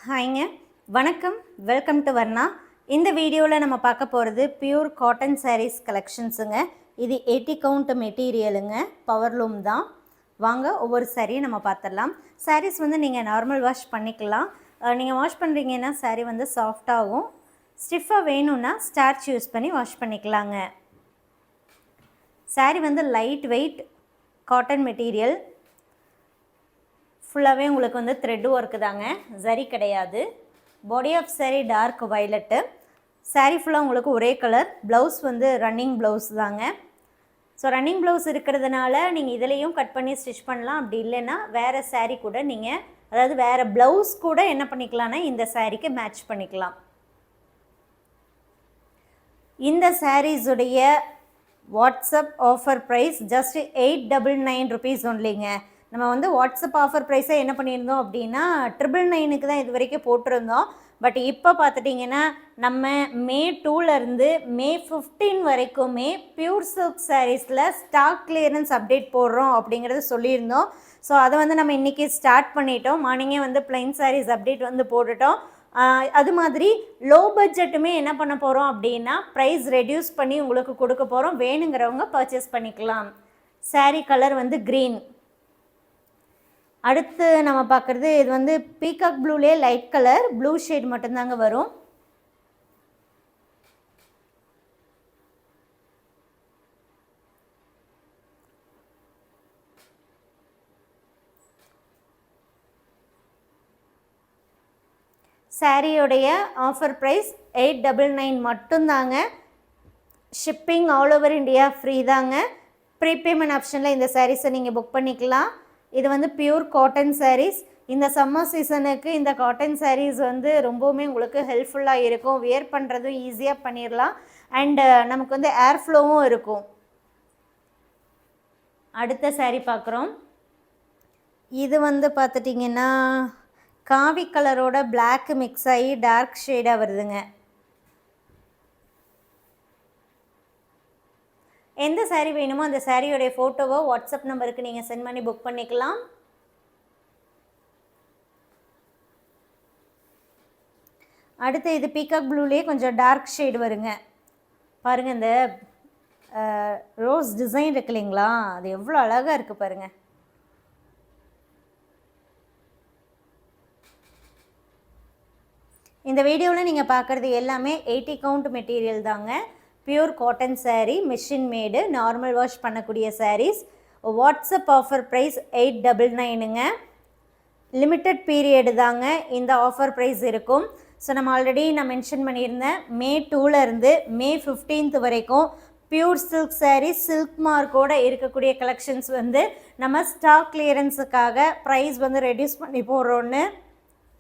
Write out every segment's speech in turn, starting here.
ஹாய்ங்க, வணக்கம். Welcome to Varna. இந்த வீடியோவில் நம்ம பார்க்க போகிறது பியூர் காட்டன் சாரீஸ் கலெக்ஷன்ஸுங்க. இது 80 கவுண்ட் மெட்டீரியலுங்க, பவர்லூம் தான். வாங்க ஒவ்வொரு சாரியும் நம்ம பார்த்துடலாம். சாரீஸ் வந்து நீங்கள் நார்மல் வாஷ் பண்ணிக்கலாம். நீங்கள் வாஷ் பண்ணுறீங்கன்னா சாரீ வந்து சாஃப்டாகும். ஸ்டிஃபாக வேணும்னா ஸ்டார்ச் யூஸ் பண்ணி வாஷ் பண்ணிக்கலாங்க. சாரீ வந்து லைட் வெயிட் காட்டன் மெட்டீரியல். ஃபுல்லாகவே உங்களுக்கு வந்து த்ரெட் ஒர்க்கு தாங்க, ஜரி கிடையாது. Body of sari dark violet. Sari ஃபுல்லாக உங்களுக்கு ஒரே கலர். ப்ளவுஸ் வந்து ரன்னிங் ப்ளவுஸ் தாங்க. ஸோ ரன்னிங் ப்ளவுஸ் இருக்கிறதுனால நீங்கள் இதிலையும் கட் பண்ணி ஸ்டிச் பண்ணலாம். அப்படி இல்லைன்னா வேறு சாரீ கூட நீங்கள், அதாவது வேறு ப்ளவுஸ் கூட என்ன பண்ணிக்கலாம்னா இந்த சாரீக்கு மேட்ச் பண்ணிக்கலாம். இந்த சாரீஸுடைய WhatsApp offer price just 899 rupees ஒன்லிங்க. நம்ம வந்து வாட்ஸ்அப் ஆஃபர் ப்ரைஸை என்ன பண்ணியிருந்தோம் அப்படின்னா 999 தான் இது வரைக்கும் போட்டிருந்தோம். பட் இப்போ பார்த்துட்டிங்கன்னா நம்ம மே 2லேருந்து மே 15 வரைக்குமே பியூர் சில்க் சாரீஸில் ஸ்டாக் கிளியரன்ஸ் அப்டேட் போடுறோம் அப்படிங்கிறத சொல்லியிருந்தோம். ஸோ அதை வந்து நம்ம இன்றைக்கி ஸ்டார்ட் பண்ணிட்டோம். மார்னிங்கே வந்து ப்ளைன் சாரீஸ் அப்டேட் வந்து போட்டுட்டோம். அது மாதிரி லோ பட்ஜெட்டுமே என்ன பண்ண போகிறோம் அப்படின்னா ப்ரைஸ் ரெடியூஸ் பண்ணி உங்களுக்கு கொடுக்க போகிறோம். வேணுங்கிறவங்க பர்ச்சேஸ் பண்ணிக்கலாம். சாரீ கலர் வந்து க்ரீன். அடுத்து நம்ம பார்க்குறது இது வந்து பீகாக் ப்ளூலே லைட் கலர், ப்ளூ ஷேட் மட்டும்தாங்க வரும். சாரியோடைய ஆஃபர் ப்ரைஸ் 899 மட்டும்தாங்க. Shipping all over India free தாங்க. ப்ரீபேமெண்ட் ஆப்ஷனில் இந்த சாரீஸை நீங்கள் புக் பண்ணிக்கலாம். இது வந்து பியூர் காட்டன் சாரீஸ். இந்த சம்மர் சீசனுக்கு இந்த காட்டன் சாரீஸ் வந்து ரொம்பவுமே உங்களுக்கு ஹெல்ப்ஃபுல்லாக இருக்கும். வியர் பண்ணுறதும் ஈஸியாக பண்ணிடலாம். அண்டு நமக்கு வந்து ஏர் ஃப்ளோவும் இருக்கும். அடுத்த சாரீ பார்க்குறோம். இது வந்து பார்த்துட்டிங்கன்னா காவி கலரோட பிளாக் மிக்ஸ் ஆகி டார்க் ஷேடாக வருதுங்க. எந்த சாரீ வேணுமோ அந்த சாரியோடைய ஃபோட்டோவோ வாட்ஸ்அப் நம்பருக்கு நீங்கள் சென்ட் பண்ணி புக் பண்ணிக்கலாம். அடுத்து இது பீகாக் ப்ளூலேயே கொஞ்சம் டார்க் ஷேடு வருங்க. பாருங்கள், இந்த ரோஸ் டிசைன் இருக்கு இல்லைங்களா, அது எவ்வளோ அழகாக இருக்குது பாருங்கள். இந்த வீடியோவில் நீங்கள் பார்க்குறது எல்லாமே 80 கவுண்ட் மெட்டீரியல் தாங்க. Pure cotton saree, machine made, normal wash பண்ணக்கூடிய சாரீஸ். வாட்ஸ்அப் ஆஃபர் ப்ரைஸ் 899ங்க. லிமிட்டட் பீரியடு தாங்க இந்த ஆஃபர் ப்ரைஸ் இருக்கும். ஸோ நம்ம ஆல்ரெடி நான் மென்ஷன் பண்ணியிருந்தேன், மே 2லேருந்து மே 15 வரைக்கும் பியூர் சில்க் சாரீஸ் சில்க் மார்க்கோடு இருக்கக்கூடிய கலெக்ஷன்ஸ் வந்து நம்ம ஸ்டாக் கிளியரன்ஸுக்காக ப்ரைஸ் வந்து ரெடியூஸ் பண்ணி போடுறோன்னு.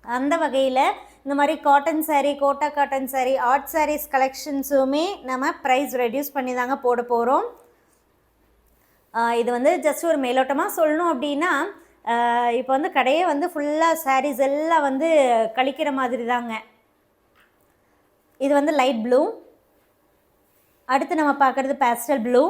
அந்த வகையில் இந்த மாதிரி cotton saree, Kota cotton saree, art sarees கலெக்ஷன்ஸுமே நம்ம ப்ரைஸ் ரெடியூஸ் பண்ணி தாங்க போட போகிறோம். இது வந்து ஜஸ்ட் ஒரு மேலோட்டமாக சொல்லணும் அப்படின்னா, இப்போ வந்து கடையே வந்து ஃபுல்லாக சாரீஸ் எல்லாம் வந்து கழிக்கிற மாதிரி தாங்க. இது வந்து லைட் ப்ளூ. அடுத்து நம்ம பார்க்குறது பேஸ்டல் ப்ளூ.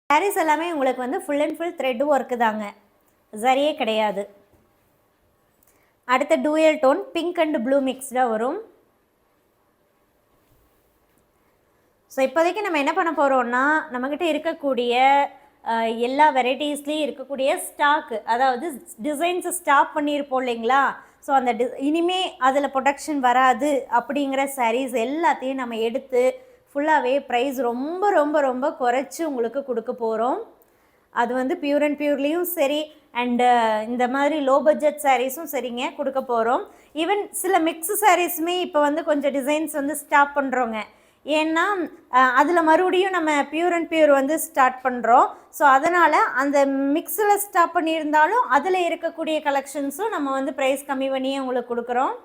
சாரீஸ் எல்லாமே உங்களுக்கு வந்து full and full thread work தாங்க, சரியே கிடையாது. அடுத்த dual tone pink and blue மிக்ஸ்டாக வரும். ஸோ இப்போதைக்கு நம்ம என்ன பண்ண போகிறோம்னா, நம்மக்கிட்ட இருக்கக்கூடிய எல்லா வெரைட்டிஸ்லேயும் இருக்கக்கூடிய ஸ்டாக்கு, அதாவது டிசைன்ஸை ஸ்டாப் பண்ணியிருப்போம் இல்லைங்களா, ஸோ அந்த இனிமே அதில் ப்ரொடக்ஷன் வராது அப்படிங்கிற சாரீஸ் எல்லாத்தையும் நம்ம எடுத்து ஃபுல்லாகவே ப்ரைஸ் ரொம்ப ரொம்ப ரொம்ப குறைச்சி உங்களுக்கு கொடுக்க போகிறோம். அது வந்து பியூர் அண்ட் பியூர்லேயும் சரி, அண்டு இந்த மாதிரி லோ பட்ஜெட் சாரீஸும் சரிங்க கொடுக்க போகிறோம். ஈவன் சில மிக்ஸ் சாரீஸுமே இப்போ வந்து கொஞ்சம் டிசைன்ஸ் வந்து ஸ்டாப் பண்ணுறோங்க. ஏன்னா அதில் மறுபடியும் நம்ம பியூர் அண்ட் பியூர் வந்து ஸ்டார்ட் பண்ணுறோம். ஸோ அதனால் அந்த மிக்ஸில் ஸ்டாப் பண்ணியிருந்தாலும் அதில் இருக்கக்கூடிய கலெக்ஷன்ஸும் நம்ம வந்து ப்ரைஸ் கம்மி பண்ணியே உங்களுக்கு கொடுக்குறோம்.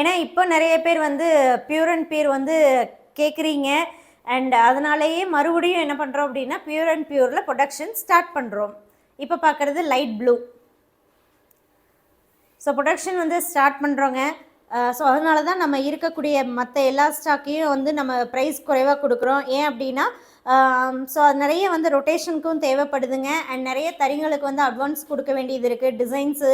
ஏன்னா இப்போ நிறைய பேர் வந்து பியூர் அண்ட் பியூர் வந்து கேட்குறீங்க. அண்ட் அதனாலேயே மறுபடியும் என்ன பண்ணுறோம் அப்படின்னா பியூர் அண்ட் பியூரில் ப்ரொடக்ஷன் ஸ்டார்ட் பண்ணுறோம். இப்போ பார்க்குறது லைட் ப்ளூ. ஸோ ப்ரொடக்ஷன் வந்து ஸ்டார்ட் பண்ணுறோங்க. ஸோ அதனால தான் நம்ம இருக்கக்கூடிய மற்ற எல்லா ஸ்டாக்கையும் வந்து நம்ம ப்ரைஸ் குறைவாக கொடுக்குறோம். ஏன் அப்படின்னா ஸோ அது நிறைய வந்து ரொட்டேஷனுக்கும் தேவைப்படுதுங்க. அண்ட் நிறைய தறிங்களுக்கு வந்து அட்வான்ஸ் கொடுக்க வேண்டியது இருக்குது, டிசைன்ஸு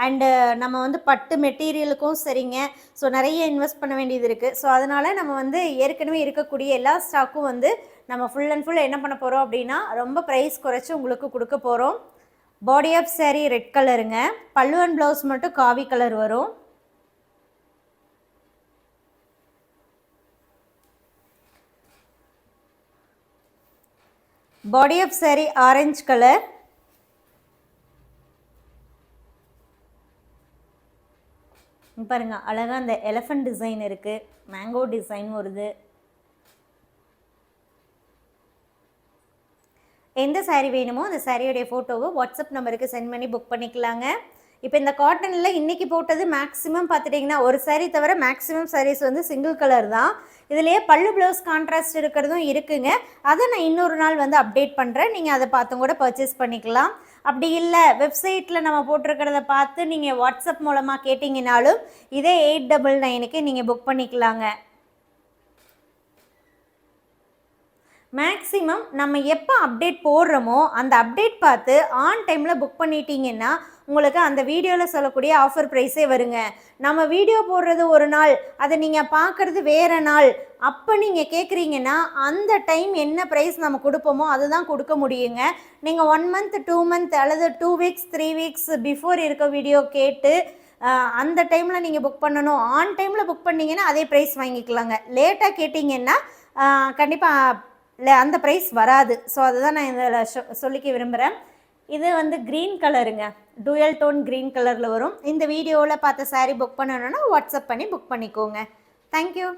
அண்டு நம்ம வந்து பட்டு மெட்டீரியலுக்கும் சரிங்க. ஸோ நிறைய இன்வெஸ்ட் பண்ண வேண்டியது இருக்குது. ஸோ அதனால் நம்ம வந்து ஏற்கனவே இருக்கக்கூடிய எல்லா ஸ்டாக்கும் வந்து நம்ம ஃபுல் அண்ட் ஃபுல் என்ன பண்ண போகிறோம் அப்படின்னா ரொம்ப ப்ரைஸ் குறைச்சி உங்களுக்கு கொடுக்க போகிறோம். பாடி ஆஃப் saree ரெட் கலருங்க. பல்லு அண்ட் ப்ளவுஸ் மட்டும் காவி கலர் வரும். Body of saree orange colour. பாருங்க அழகாக அந்த எலஃபண்ட் டிசைன் இருக்குது, மேங்கோ டிசைன் வருது. எந்த saree வேணுமோ அந்த சாரியோடைய ஃபோட்டோவை வாட்ஸ்அப் நம்பருக்கு சென்ட் பண்ணி புக் பண்ணிக்கலாங்க. இப்போ இந்த காட்டனில் இன்றைக்கி போட்டது மேக்ஸிமம் பார்த்துட்டிங்கன்னா ஒரு saree தவிர மேக்ஸிமம் sarees வந்து சிங்கிள் கலர் தான். இதுலேயே பல்லு ப்ளவுஸ் கான்ட்ராஸ்ட் இருக்கிறதும் இருக்குங்க. அதை நான் இன்னொரு நாள் வந்து அப்டேட் பண்ணுறேன், நீங்கள் அதை பார்த்தும் கூட பர்ச்சேஸ் பண்ணிக்கலாம். அப்படி இல்லை வெப்சைட்டில் நம்ம போட்டிருக்கிறத பார்த்து நீங்கள் வாட்ஸ்அப் மூலமாக கேட்டிங்கனாலும் இதே 899க்கு நீங்கள் புக் பண்ணிக்கலாங்க. மேக்ஸிமம் நம்ம எப்போ அப்டேட் போடுறோமோ அந்த அப்டேட் பார்த்து ஆன் டைமில் புக் பண்ணிட்டீங்கன்னா உங்களுக்கு அந்த வீடியோவில் சொல்லக்கூடிய ஆஃபர் ப்ரைஸே வருங்க. நம்ம வீடியோ போடுறது ஒரு நாள், அதை நீங்கள் பார்க்குறது வேறு நாள். அப்போ நீங்கள் கேட்குறீங்கன்னா அந்த டைம் என்ன ப்ரைஸ் நம்ம கொடுப்போமோ அதுதான் கொடுக்க முடியுங்க. நீங்கள் 1 month 2 month அல்லது 2 weeks 3 weeks பிஃபோர் இருக்க வீடியோ கேட்டு அந்த டைமில் நீங்கள் புக் பண்ணணும். ஆன் டைமில் புக் பண்ணிங்கன்னா அதே ப்ரைஸ் வாங்கிக்கலாங்க. லேட்டாக கேட்டிங்கன்னா கண்டிப்பாக இல்லை அந்த ப்ரைஸ் வராது. ஸோ அதுதான் நான் இதில் சொல்லிக்க விரும்புகிறேன். இது வந்து க்ரீன் கலருங்க, டூயல் டோன் க்ரீன் கலரில் வரும். இந்த வீடியோவில் பார்த்த saree புக் பண்ணணுன்னா வாட்ஸ்அப் பண்ணி புக் பண்ணிக்கோங்க. தேங்க்யூ.